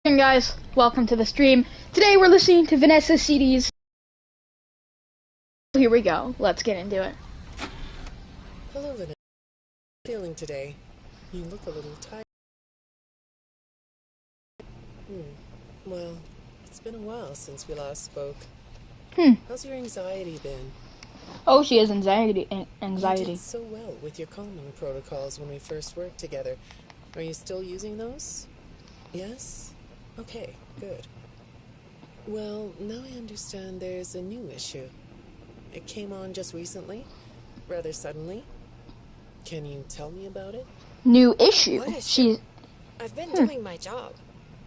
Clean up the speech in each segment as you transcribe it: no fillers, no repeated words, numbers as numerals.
Hey guys, welcome to the stream. Today we're listening to Vanessa CD's. Here we go. Let's get into it. Hello, Vanessa. How are you feeling today? You look a little tired. Well, it's been a while since we last spoke. How's your anxiety been? Oh, she has anxiety. You did so well with your calming protocols when we first worked together. Are you still using those? Yes? Okay, good. Well, now I understand there's a new issue. It came on just recently, rather suddenly. Can you tell me about it? New issue. What issue? I've been doing my job.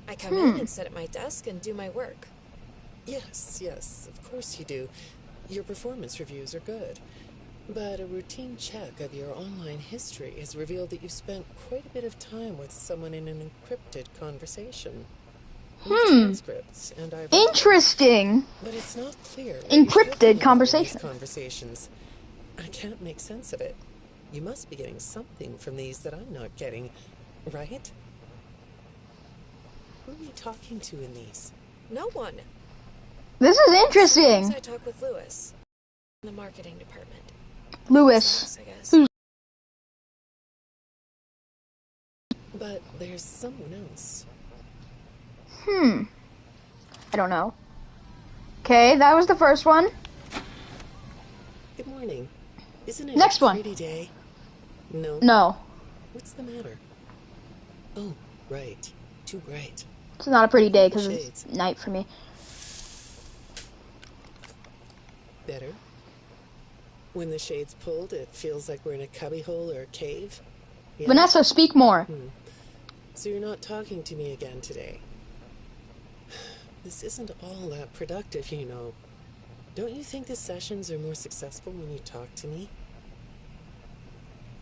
I come in and sit at my desk and do my work. Yes, of course you do. Your performance reviews are good. But a routine check of your online history has revealed that you spent quite a bit of time with someone in an encrypted conversation. Transcripts, and I've Interesting. But it's not clear. Encrypted Conversations. I can't make sense of it. You must be getting something from these that I'm not getting, right? Who are you talking to in these? No one. This is interesting. Sometimes I talk with Lewis in the marketing department. Lewis. I guess. But there's someone else. I don't know. Okay, that was the first one. Good morning. Isn't it Next a one. pretty day? No. No, What's the matter? Oh, right. Too bright. it's not a pretty day because it's night for me. Better? When the shades pulled, it feels like we're in a cubbyhole or a cave? Yeah? Vanessa, speak more. So you're not talking to me again today? This isn't all that productive, you know. Don't you think the sessions are more successful when you talk to me?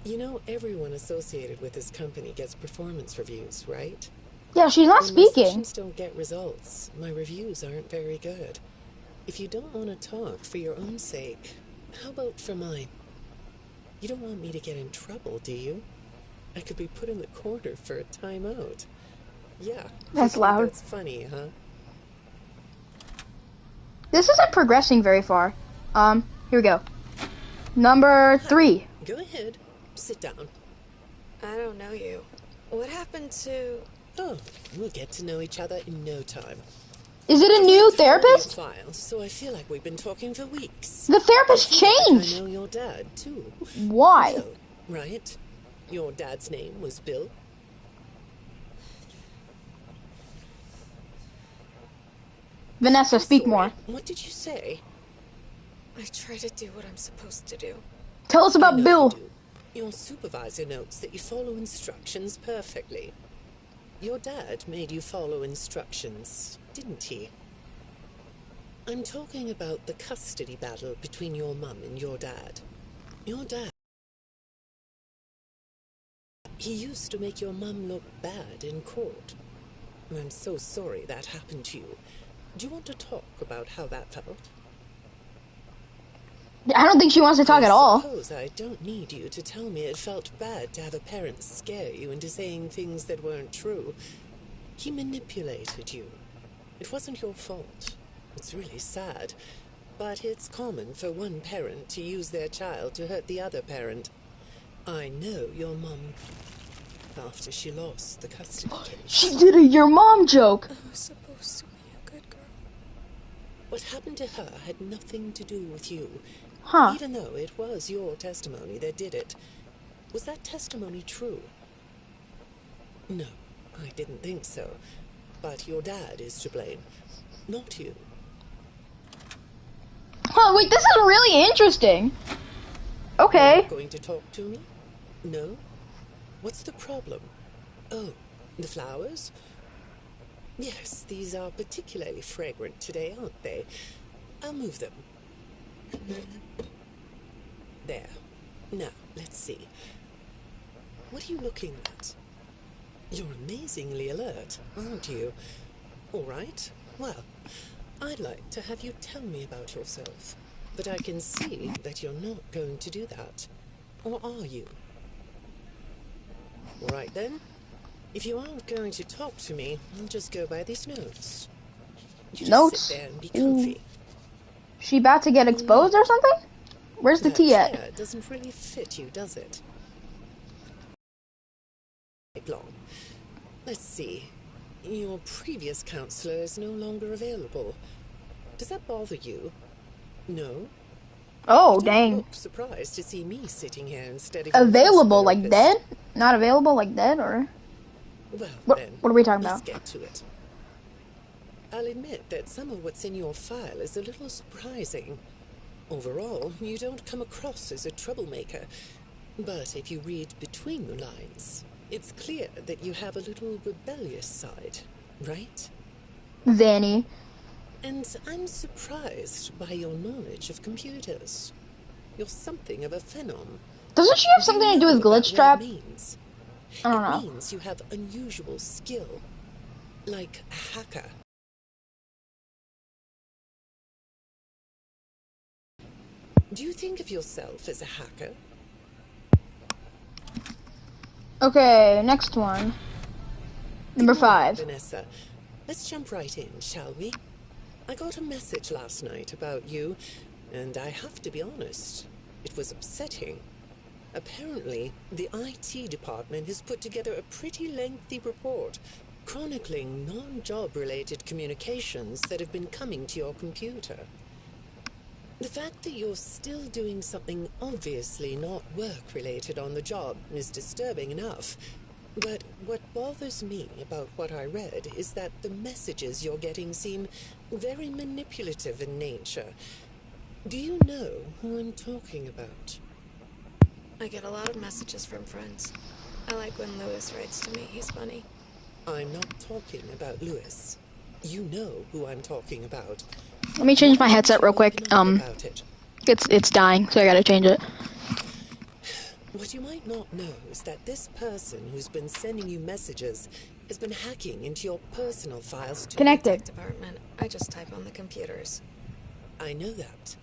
You know, everyone associated with this company gets performance reviews, right? Yeah, she's not When my speaking. sessions don't get results, my reviews aren't very good. If you don't want to talk for your own sake, how about for mine? You don't want me to get in trouble, do you? I could be put in the corner for a timeout. Yeah. That's loud. That's funny, huh? This isn't progressing very far. Here we go. Number 3. Go ahead. Sit down. I don't know you. What happened to... Oh, we'll get to know each other in no time. Is it a new I've got therapist? your file, so I feel like we've been talking for weeks. The therapist I changed. know your dad, too. Why? Bill, right? Your dad's name was Bill? Vanessa, speak Sorry, more. What did you say? I try to do what I'm supposed to do. Tell us I about know Bill. you do. Your supervisor notes that you follow instructions perfectly. Your dad made you follow instructions, didn't he? I'm talking about the custody battle between your mum and your dad. Your dad... He used to make your mum look bad in court. I'm so sorry that happened to you. Do you want to talk about how that felt? I don't think she wants to talk at all. I suppose I don't need you to tell me it felt bad to have a parent scare you into saying things that weren't true. He manipulated you. It wasn't your fault. It's really sad. But it's common for one parent to use their child to hurt the other parent. I know your mum, after she lost the custody case. She did a your mom joke. I was supposed to be a good girl. What happened to her had nothing to do with you. Huh. Even though it was your testimony that did it. Was that testimony true? No, I didn't think so. But your dad is to blame, not you. Huh, wait, this is really interesting. You're Okay. not going to talk to me? No? What's the problem? Oh, the flowers? Yes, these are particularly fragrant today, aren't they? I'll move them. There. Now, let's see. What are you looking at? You're amazingly alert, aren't you? All right. Well, I'd like to have you tell me about yourself. But I can see that you're not going to do that. Or are you? All right then. If you aren't going to talk to me, I'll just go by these notes. You just Notes? sit there and be comfy. She about to get exposed or something? Where's the That tea chair at? doesn't really fit you, does it? Long. Let's see. Your previous counselor is no longer available. Does that bother you? No? Oh, You don't dang. look surprised to see me sitting here instead of your Available, last like therapist. dead? Not available, like dead, or? Well, What then, are we talking let's about? get to it. I'll admit that some of what's in your file is a little surprising. Overall, you don't come across as a troublemaker. But if you read between the lines, it's clear that you have a little rebellious side, right? Vanny. And I'm surprised by your knowledge of computers. You're something of a phenom. Doesn't she have Do you something to do know with about glitch what trap? it means? I don't It know. means you have unusual skill, like a hacker. Do you think of yourself as a hacker? Okay, next one. Number Good morning, 5. Vanessa. Let's jump right in, shall we? I got a message last night about you, and I have to be honest, it was upsetting. Apparently, the IT department has put together a pretty lengthy report chronicling non-job-related communications that have been coming to your computer. The fact that you're still doing something obviously not work-related on the job is disturbing enough. But what bothers me about what I read is that the messages you're getting seem very manipulative in nature. Do you know who I'm talking about? I get a lot of messages from friends. I like when Lewis writes to me. He's funny. I'm not talking about Lewis. You know who I'm talking about. Let me change my Why headset don't you real quick. open up about it? It's dying, so I gotta change it. What you might not know is that this person who's been sending you messages has been hacking into your personal files too. Connected. Tech department. I just type on the computers. I know that.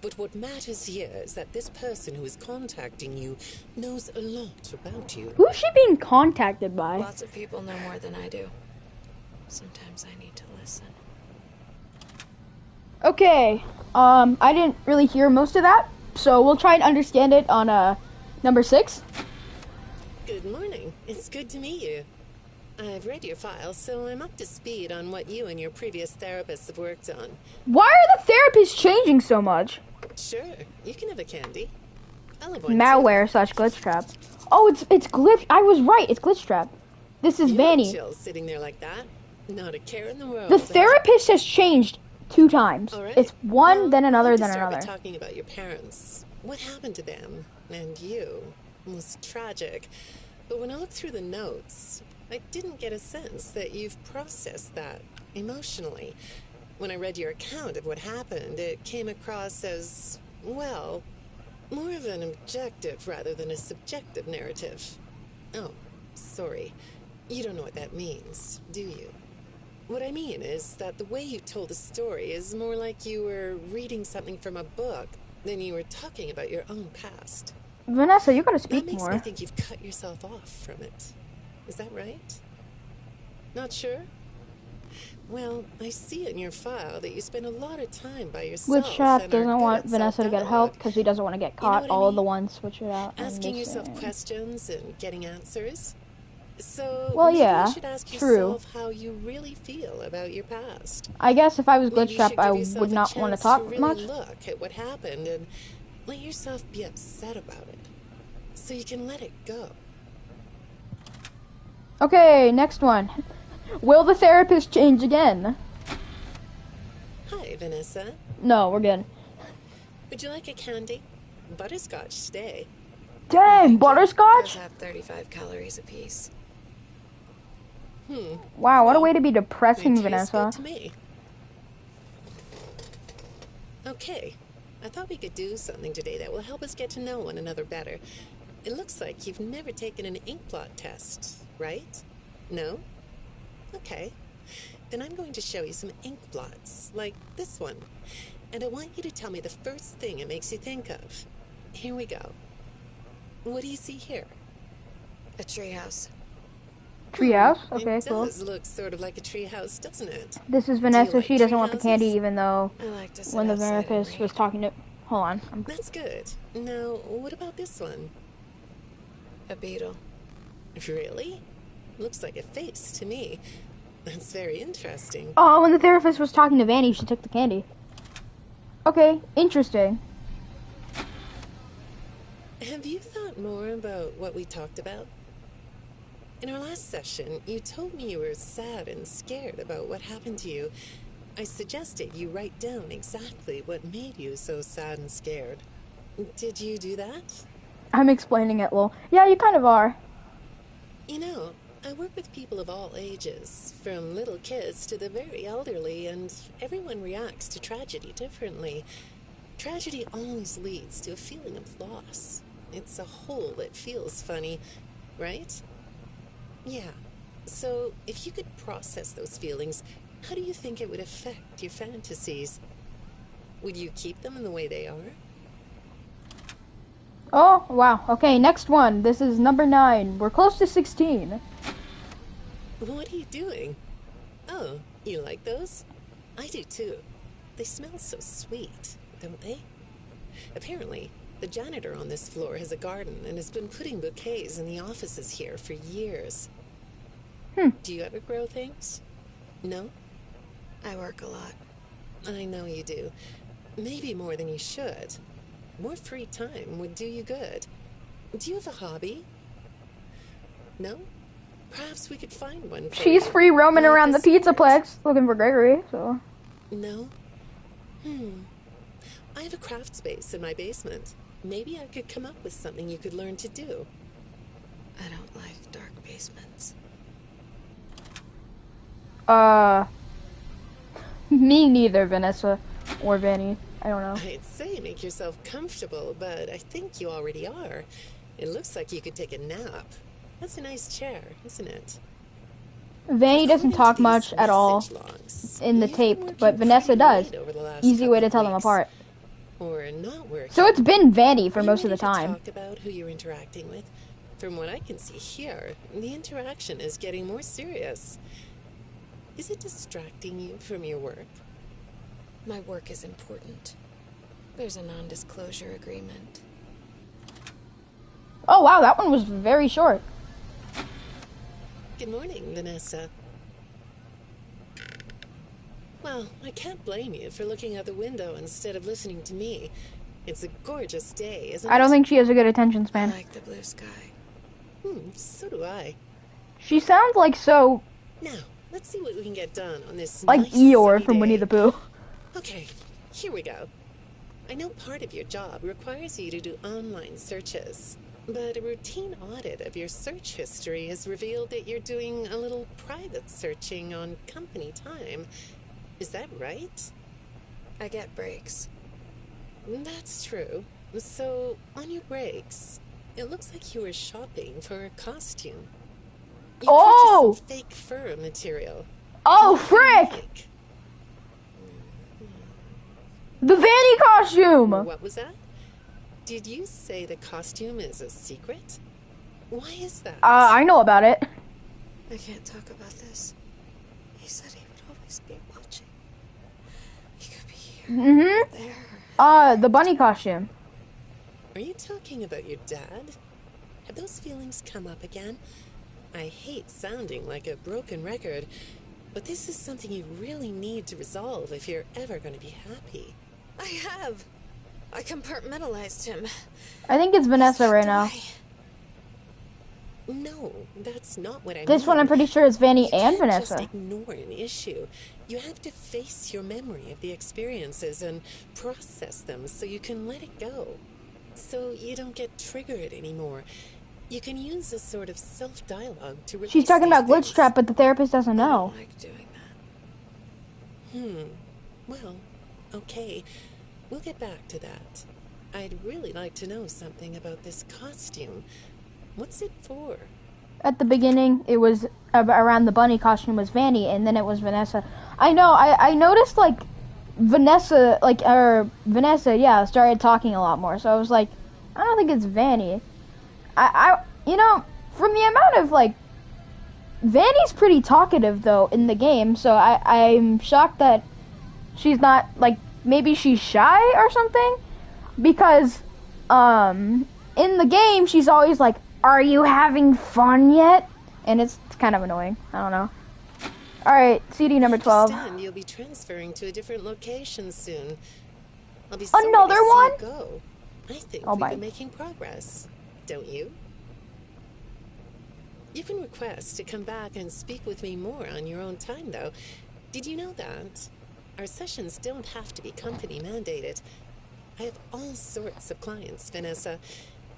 But what matters here is that this person who is contacting you knows a lot about you. Who's she being contacted by? Lots of people know more than I do. Sometimes I need to listen. Okay, I didn't really hear most of that, so we'll try and understand it on number 6. Good morning. It's good to meet you. I've read your file, so I'm up to speed on what you and your previous therapists have worked on. Why are the therapists changing so much? Sure, you can have a candy. I'll have one Malware / glitch trap. Oh, it's glitch. I was right. It's glitch trap. This is too. Vanny. Chill sitting there like that. Not a care in the world. The therapist has changed 2 times. All right. It's one, Well, then another, I'd like then to start by another. talking about your parents. What happened to them and you? It was tragic. But when I looked through the notes, I didn't get a sense that you've processed that emotionally. When I read your account of what happened, it came across as, well, more of an objective rather than a subjective narrative. Oh, sorry. You don't know what that means, do you? What I mean is that the way you told the story is more like you were reading something from a book than you were talking about your own past. Vanessa, you gotta That speak makes more. me think you've cut yourself off from it. Is that right? Not sure? Well, I see in your file that you spend a lot of time by yourself. Glitch trap and are doesn't good want at Vanessa to get self-dialogue. help because he doesn't want to get caught. what I All of the mean? ones switch it out. and Asking yourself listen. questions and getting answers. So Well, maybe yeah, you should ask true. yourself how you really feel about your past. I guess if I was Maybe glitch you trap, should I give yourself would a not want to chance talk really much. look at what happened and let yourself be upset about it, so you can let it go. Okay, next one. Will the therapist change again? Hi, Vanessa. No, we're good. Would you like a candy? Butterscotch today. Dang, Those butterscotch? have 35 calories apiece. Wow, what a Well, way to be depressing, It tastes Vanessa. good to me. Okay, I thought we could do something today that will help us get to know one another better. It looks like you've never taken an ink blot test, right? No? Okay. Then I'm going to show you some ink blots, like this one. And I want you to tell me the first thing it makes you think of. Here we go. What do you see here? A treehouse. Treehouse. Okay, It cool. does look sort of like a treehouse, doesn't it? This is Do you Vanessa. like She doesn't want the treehouses? candy, even though I like to sit when the outside and therapist was read. talking to. Hold on. That's good. Now, what about this one? A beetle. Really? Looks like a face to me. That's very interesting. Oh, when the therapist was talking to Vanny, she took the candy. Okay, interesting. Have you thought more about what we talked about? In our last session, you told me you were sad and scared about what happened to you. I suggested you write down exactly what made you so sad and scared. Did you do that? I'm explaining it, lol. Yeah, you kind of are. You know, I work with people of all ages, from little kids to the very elderly, and everyone reacts to tragedy differently. Tragedy always leads to a feeling of loss. It's a hole that feels funny, right? Yeah. So, if you could process those feelings, how do you think it would affect your fantasies? Would you keep them in the way they are? Oh, wow. Okay, next one. This is number 9. We're close to 16. What are you doing? Oh, you like those? I do too. They smell so sweet, don't they? Apparently, the janitor on this floor has a garden and has been putting bouquets in the offices here for years. Do you ever grow things? No? I work a lot. I know you do. Maybe more than you should. More free time would do you good. Do you have a hobby? No? Perhaps we could find one for She's you. free roaming Like around a the pizza sport. plex looking for Gregory, so. No? I have a craft space in my basement. Maybe I could come up with something you could learn to do. I don't like dark basements. Me neither, Vanessa. Or Vanny. I don't know. I'd say make yourself comfortable, but I think you already are. It looks like you could take a nap. That's a nice chair, isn't it? Vanny doesn't According to talk these much at all message logs, in the you've been tape, working but Vanessa pretty does. late over the last Easy way to couple tell them weeks. apart. Or not working. So it's been Vanny for Are you most of the ready to time. talk about who you're interacting with? From what I can see here, the interaction is getting more serious. Is it distracting you from your work? My work is important. There's a non-disclosure agreement. Oh wow, that one was very short. Good morning, Vanessa. Well, I can't blame you for looking out the window instead of listening to me. It's a gorgeous day, isn't it? I don't think she has a good attention I span. like the blue sky. So do I. She sounds like so, Now, let's see what we can get done on this like nice Eeyore sunny from Winnie day. the Pooh. Okay, here we go. I know part of your job requires you to do online searches, but a routine audit of your search history has revealed that you're doing a little private searching on company time. Is that right? I get breaks. That's true. So, on your breaks, it looks like you were shopping for a costume. You Oh! purchased some fake fur material. Oh What did you frick! make? The Vanny costume! What was that? Did you say the costume is a secret? Why is that? I know about it. I can't talk about this. He said he would always be watching. He could be here, there. The bunny costume. Are you talking about your dad? Have those feelings come up again? I hate sounding like a broken record, but this is something you really need to resolve if you're ever going to be happy. I have. I compartmentalized him. I think it's Vanessa right now. No, that's not what I mean. This one I'm pretty sure is Vanny You and can't just Vanessa. ignore an issue. You have to face your memory of the experiences and process them so you can let it go. So you don't get triggered anymore. You can use a sort of self-dialogue to release She's talking these about Glitch things. Trap, but the therapist doesn't I know. don't like doing that. Well, okay. We'll get back to that. I'd really like to know something about this costume. What's it for? At the beginning, it was around the bunny costume was Vanny, and then it was Vanessa. I know. I noticed like Vanessa, yeah, started talking a lot more. So I was like, I don't think it's Vanny. You know, from the amount of like Vanny's pretty talkative though in the game, so I'm shocked that she's not like, maybe she's shy or something, because in the game she's always like, "Are you having fun yet?" And it's kind of annoying. I don't know. All right, CD number 12. I understand you'll be transferring to a different location soon. I'll be sorry Another to see one? you go. I think Oh, we've bye. been making progress, don't you? You can request to come back and speak with me more on your own time, though. Did you know that? Our sessions don't have to be company mandated. I have all sorts of clients, Vanessa.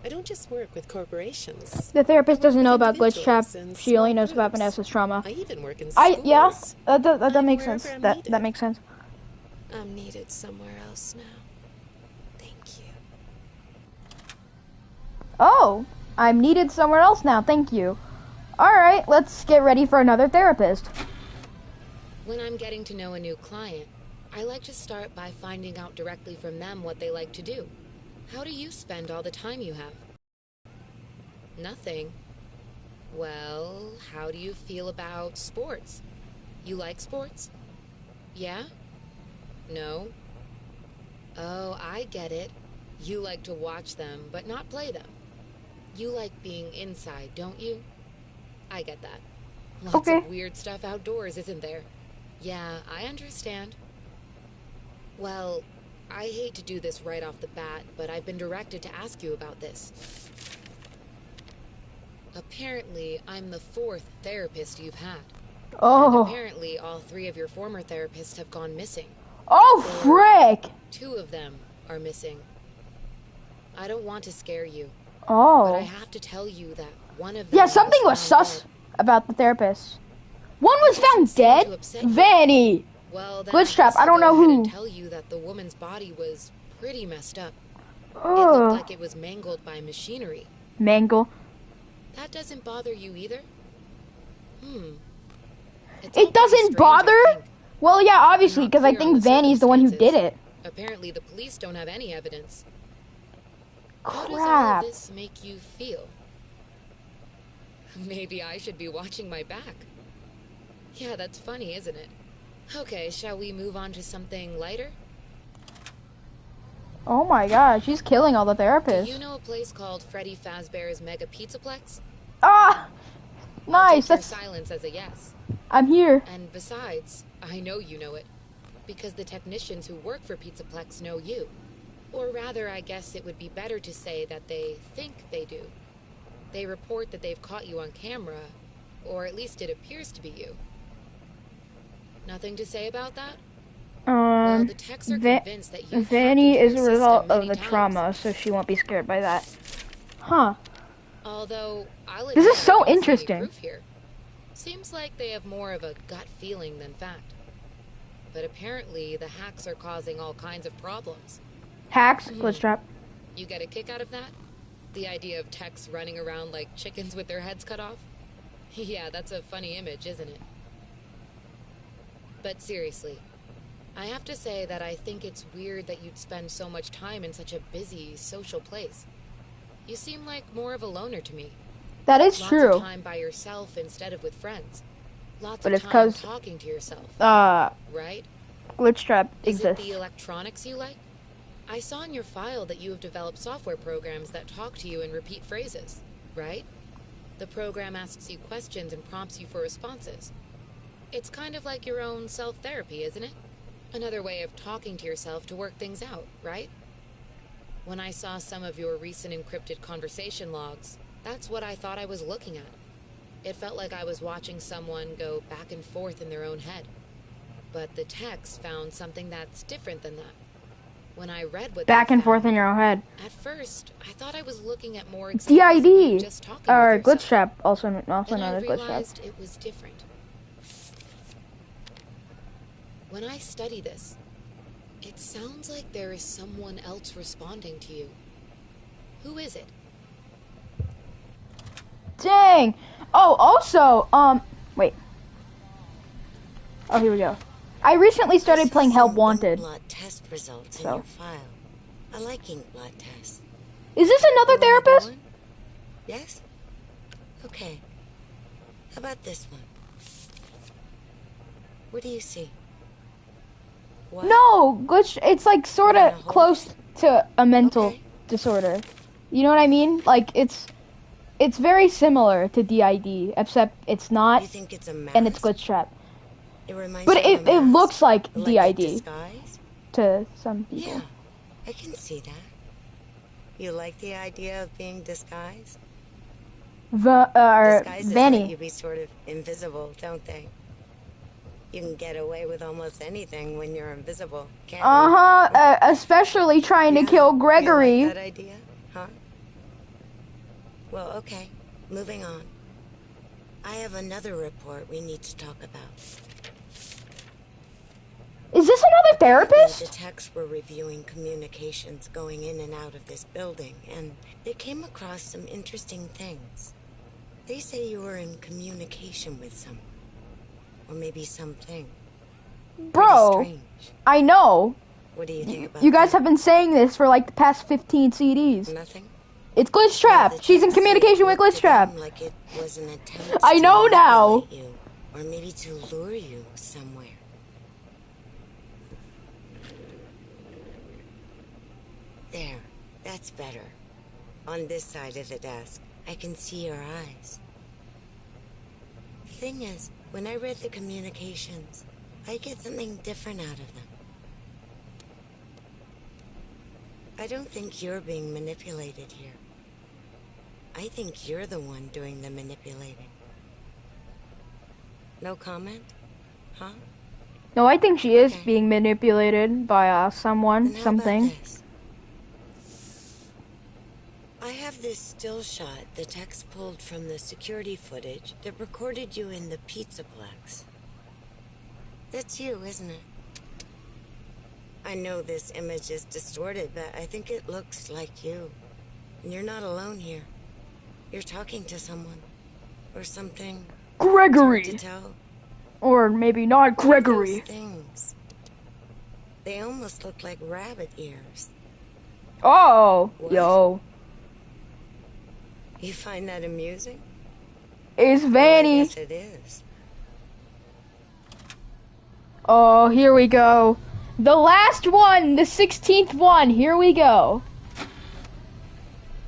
I don't just work with corporations. The therapist doesn't know about Glitch Trap. individuals and She only small knows about groups. Vanessa's trauma. I even work in schools. Yeah, that I'm makes sense. wherever I'm That needed. makes sense. I'm needed somewhere else now. Thank you. Oh, I'm needed somewhere else now. Thank you. All right, let's get ready for another therapist. When I'm getting to know a new client, I like to start by finding out directly from them what they like to do. How do you spend all the time you have? Nothing. Well, how do you feel about sports? You like sports? Yeah? No? Oh, I get it. You like to watch them, but not play them. You like being inside, don't you? I get that. Lots Okay. of weird stuff outdoors, isn't there? Yeah, I understand. Well, I hate to do this right off the bat, but I've been directed to ask you about this. Apparently, I'm the 4th therapist you've had. And Oh. apparently, all 3 of your former therapists have gone missing. Oh, frick. 2 of them are missing. I don't want to scare you, but I Oh. have to tell you that one of them Yeah, something was found sus dead. about the therapist. One was found Doesn't seem to dead? upset you. Vanny. Well, then Glitch Trap, guess I don't I'll know go ahead who. and tell you that the woman's body was pretty messed up. It Oh. looked like it was mangled by machinery. Mangle. That doesn't bother you either? It's all It pretty doesn't strange, I bother? think. Well, yeah, obviously, Not because I clear on think the Vanny's the one who did it. circumstances. Apparently, the police don't have any evidence. How does all Crap. of this make you feel? Maybe I should be watching my back. Yeah, that's funny, isn't it? Okay, shall we move on to something lighter? Oh my god, she's killing all the Do therapists. you know a place called Freddy Fazbear's Mega Pizzaplex? Ah! I'll Nice, take your that's... silence as a yes. I'm here. And besides, I know you know it. Because the technicians who work for Pizzaplex know you. Or rather, I guess it would be better to say that they think they do. They report that they've caught you on camera, or at least it appears to be you. Nothing to say about that? Well, the techs are convinced that you've Vanny hacked is into a their result system of many the times. trauma, so she won't be scared by that. Huh. Although, I'll This admit is so I don't see any interesting. proof here. Seems like they have more of a gut feeling than fact. But apparently, the hacks are causing all kinds of problems. Hacks, Glitch Trap. You get a kick out of that? The idea of techs running around like chickens with their heads cut off? Yeah, that's a funny image, isn't it? But seriously, I have to say that I think it's weird that you'd spend so much time in such a busy, social place. You seem like more of a loner to me. That is Lots true. of time by yourself instead of with friends. Lots But of it's time 'cause, talking to yourself, right? Glitch Trap Is it exists. the electronics you like? I saw in your file that you have developed software programs that talk to you in repeat phrases, right? The program asks you questions and prompts you for responses. It's kind of like your own self-therapy, isn't it? Another way of talking to yourself to work things out, right? When I saw some of your recent encrypted conversation logs, that's what I thought I was looking at. It felt like I was watching someone go back and forth in their own head. But the text found something that's different than that. When I read what Back they and forth found, in your own head. at first, I thought I was looking at more examples of you DID, just talking or with Glitch yourself. Trap, also And known I as Glitch Trap. realized it was different. When I study this, it sounds like there is someone else responding to you. Who is it? Dang. Oh, also, wait. Oh, here we go. I recently started playing Help Wanted. Blood test results in So. your file. I like ink blood tests. Is this another You wanna do therapist? one? Yes? Okay. about this one? What do you see? What? No, glitch. It's like sort You of wanna hold close to a mental Okay. disorder. You know what I mean? Like it's very similar to DID, except it's not, You think it's a mask? and it's glitch trap. It reminds But you of a it mask? looks like Like a DID disguise? to some people. Yeah, I can see that. You like the idea of being disguised? Disguises let Vanny. you be sort of invisible, don't they? You can get away with almost anything when you're invisible, can't you? Especially trying to kill Gregory. You like that idea? Huh? Well, okay. Moving on. I have another report we need to talk about. Is this another The therapist? techs were reviewing communications going in and out of this building, and they came across some interesting things. They say you were in communication with someone. Or maybe something. Bro, Pretty strange. I know. What do you think about You guys that? have been saying this for like the past 15 CDs. Nothing? It's Glitch Trap. Well, the She's in text said communication it with looked Glitch to Trap. them like it was an attempt I to know now. manipulate you, or maybe to lure you somewhere. There, that's better. On this side of the desk, I can see your eyes. The thing is, when I read the communications, I get something different out of them. I don't think you're being manipulated here. I think you're the one doing the manipulating. No comment? Huh? No, I think she is Okay. being manipulated by someone, Then how something. about this? I have this still shot the techs pulled from the security footage that recorded you in the Pizzaplex. That's you, isn't it? I know this image is distorted, but I think it looks like you. And you're not alone here. You're talking to someone. Or something. Gregory. It's hard to tell. Or maybe not Gregory. Those things. They almost look like rabbit ears. Oh, What? yo. You find that amusing? It's Well, I Vanny. guess it is. Oh, here we go. The last one, the 16th one. Here we go.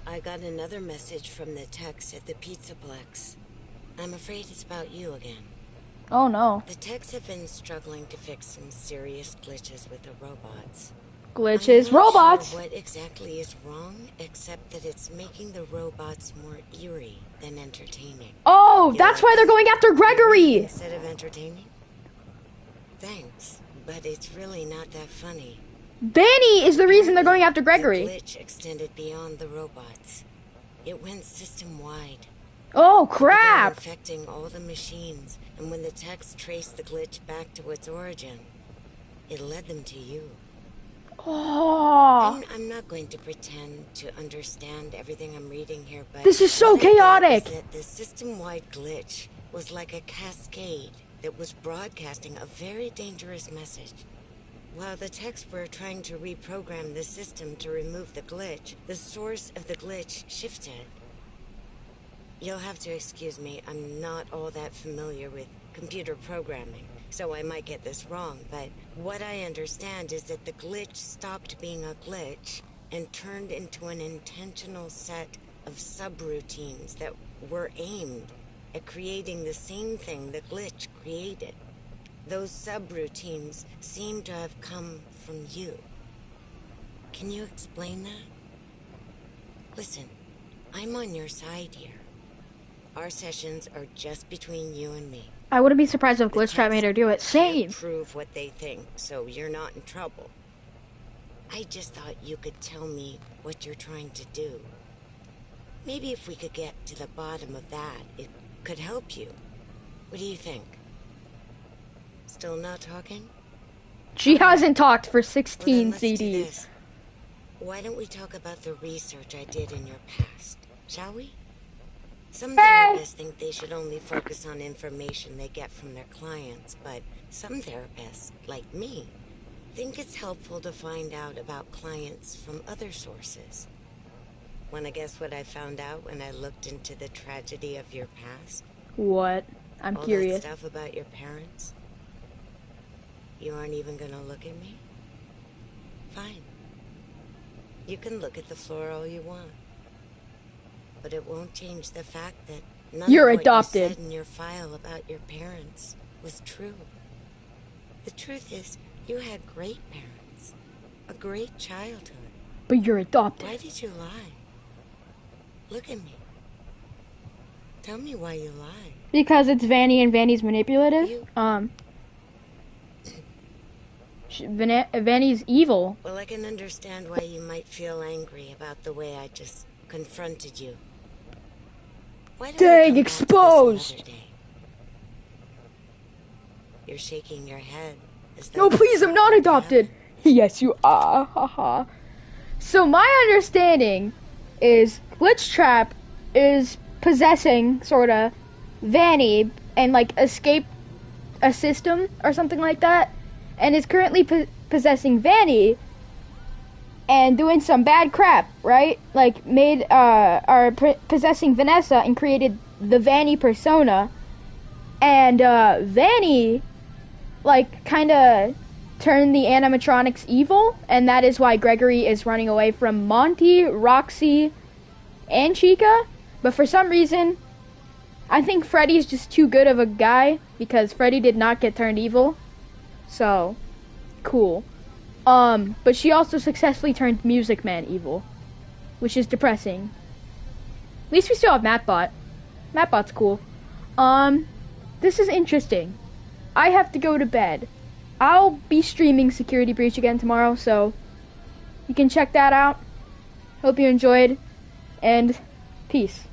I got another message from the techs at the Pizzaplex. I'm afraid it's about you again. Oh no. The techs have been struggling to fix some serious glitches with the robots. Glitches, I'm not robots. Sure what exactly is wrong, except that it's making the robots more eerie than entertaining. Oh, You that's like why they're that? going after Gregory. Instead of entertaining? Thanks, but it's really not that funny. Vanny is the reason they're going after The Gregory. glitch extended beyond the robots. It went system-wide. Oh, It began crap. infecting all the machines, and when the techs traced the glitch back to its origin, it led them to you. Oh, I'm not going to pretend to understand everything I'm reading here, but this is so what I get chaotic. is that the system-wide glitch was like a cascade that was broadcasting a very dangerous message. While the techs were trying to reprogram the system to remove the glitch, the source of the glitch shifted. You'll have to excuse me, I'm not all that familiar with computer programming, so I might get this wrong, but what I understand is that the glitch stopped being a glitch and turned into an intentional set of subroutines that were aimed at creating the same thing the glitch created. Those subroutines seem to have come from you. Can you explain that? Listen, I'm on your side here. Our sessions are just between you and me. I wouldn't be surprised if The Glitch Trap made her do it. techs Same. can't prove what they think, so you're not in trouble. I just thought you could tell me what you're trying to do. Maybe if we could get to the bottom of that, it could help you. What do you think? Still not talking? She hasn't talked for Well, 16 then let's do CDs. this. Why don't we talk about the research I did in your past, shall we? Some therapists think they should only focus on information they get from their clients, but some therapists, like me, think it's helpful to find out about clients from other sources. Want to guess what I found out when I looked into the tragedy of your past? What? I'm All curious. that stuff about your parents? You aren't even gonna look at me? Fine. You can look at the floor all you want. But it won't change the fact that none You're of what adopted. you said in your file about your parents was true. The truth is, you had great parents. A great childhood. But you're adopted. Why did you lie? Look at me. Tell me why you lied. Because it's Vanny and Vanny's manipulative. You- Vanny's evil. Well, I can understand why you might feel angry about the way I just confronted you. Why don't we Dang, come back to this exposed. another day? You're shaking your head. No, please, I'm not adopted. Yes, you are. Haha. So my understanding is Glitch Trap is possessing, sorta, Vanny and, like, escape a system or something like that, and is currently possessing Vanny and doing some bad crap, right? Like, possessing Vanessa and created the Vanny persona, and Vanny, like, kinda turned the animatronics evil, and that is why Gregory is running away from Monty, Roxy, and Chica. But for some reason, I think Freddy's just too good of a guy, because Freddy did not get turned evil. So, cool. But she also successfully turned Music Man evil, which is depressing. At least we still have Mattbot. Mattbot's cool. This is interesting. I have to go to bed. I'll be streaming Security Breach again tomorrow, so you can check that out. Hope you enjoyed, and peace.